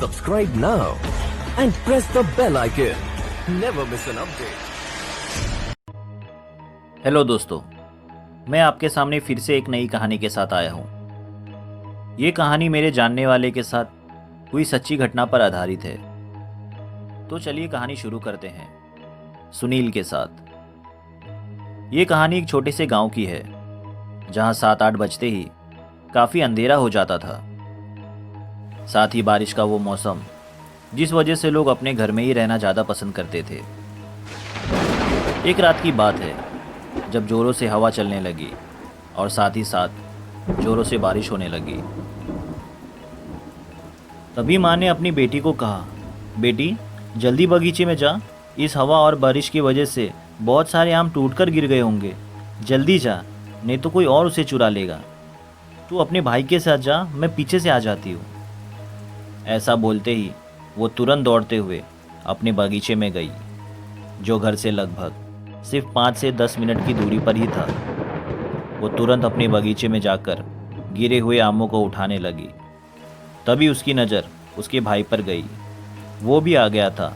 Subscribe now and press the bell icon. Never miss an update. Hello दोस्तों, मैं आपके सामने फिर से एक नई कहानी के साथ आया हूँ। ये कहानी मेरे जानने वाले के साथ हुई सच्ची घटना पर आधारित है। तो चलिए कहानी शुरू करते हैं सुनील के साथ। ये कहानी एक छोटे से गांव की है जहाँ 7-8 बजते ही काफ़ी अंधेरा हो जाता था। साथ ही बारिश का वो मौसम जिस वजह से लोग अपने घर में ही रहना ज़्यादा पसंद करते थे। एक रात की बात है जब ज़ोरों से हवा चलने लगी और साथ ही साथ ज़ोरों से बारिश होने लगी। तभी माँ ने अपनी बेटी को कहा, बेटी जल्दी बगीचे में जा, इस हवा और बारिश की वजह से बहुत सारे आम टूटकर गिर गए होंगे। जल्दी जा, नहीं तो कोई और उसे चुरा लेगा। तू अपने भाई के साथ जा, मैं पीछे से आ जाती हूँ। ऐसा बोलते ही वो तुरंत दौड़ते हुए अपने बगीचे में गई, जो घर से लगभग सिर्फ 5 से 10 मिनट की दूरी पर ही था। वो तुरंत अपने बगीचे में जाकर गिरे हुए आमों को उठाने लगी। तभी उसकी नज़र उसके भाई पर गई। वो भी आ गया था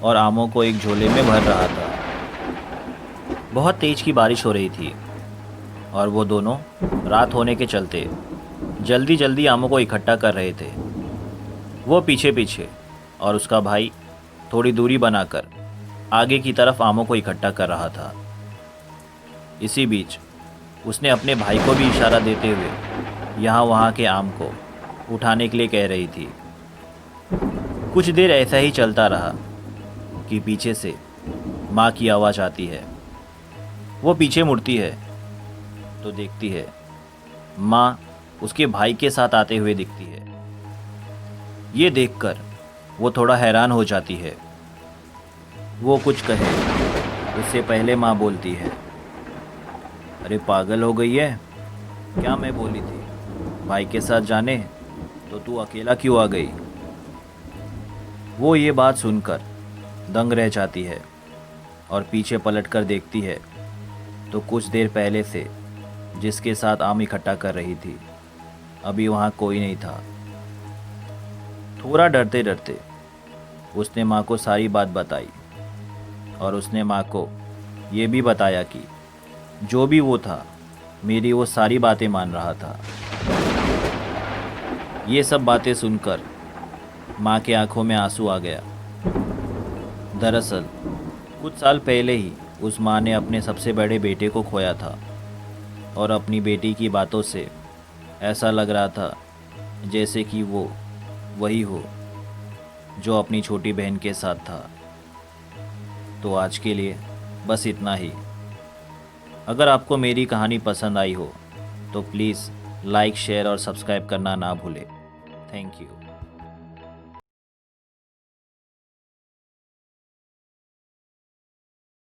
और आमों को एक झोले में भर रहा था। बहुत तेज की बारिश हो रही थी और वो दोनों रात होने के चलते जल्दी जल्दी आमों को इकट्ठा कर रहे थे। वो पीछे पीछे और उसका भाई थोड़ी दूरी बनाकर आगे की तरफ आमों को इकट्ठा कर रहा था। इसी बीच उसने अपने भाई को भी इशारा देते हुए यहाँ वहाँ के आम को उठाने के लिए कह रही थी। कुछ देर ऐसा ही चलता रहा कि पीछे से माँ की आवाज़ आती है। वो पीछे मुड़ती है तो देखती है माँ उसके भाई के साथ आते हुए दिखती है। ये देखकर वो थोड़ा हैरान हो जाती है। वो कुछ कहे उससे पहले माँ बोलती है, अरे पागल हो गई है क्या? मैं बोली थी भाई के साथ जाने, तो तू अकेला क्यों आ गई? वो ये बात सुनकर दंग रह जाती है और पीछे पलटकर देखती है तो कुछ देर पहले से जिसके साथ आम इकट्ठा कर रही थी अभी वहाँ कोई नहीं था। थोड़ा डरते डरते उसने माँ को सारी बात बताई और उसने माँ को ये भी बताया कि जो भी वो था मेरी वो सारी बातें मान रहा था। ये सब बातें सुनकर माँ के आंखों में आंसू आ गया। दरअसल कुछ साल पहले ही उस माँ ने अपने सबसे बड़े बेटे को खोया था और अपनी बेटी की बातों से ऐसा लग रहा था जैसे कि वो वही हो जो अपनी छोटी बहन के साथ था। तो आज के लिए बस इतना ही। अगर आपको मेरी कहानी पसंद आई हो तो प्लीज़ लाइक, शेयर और सब्सक्राइब करना ना भूलें। Thank you.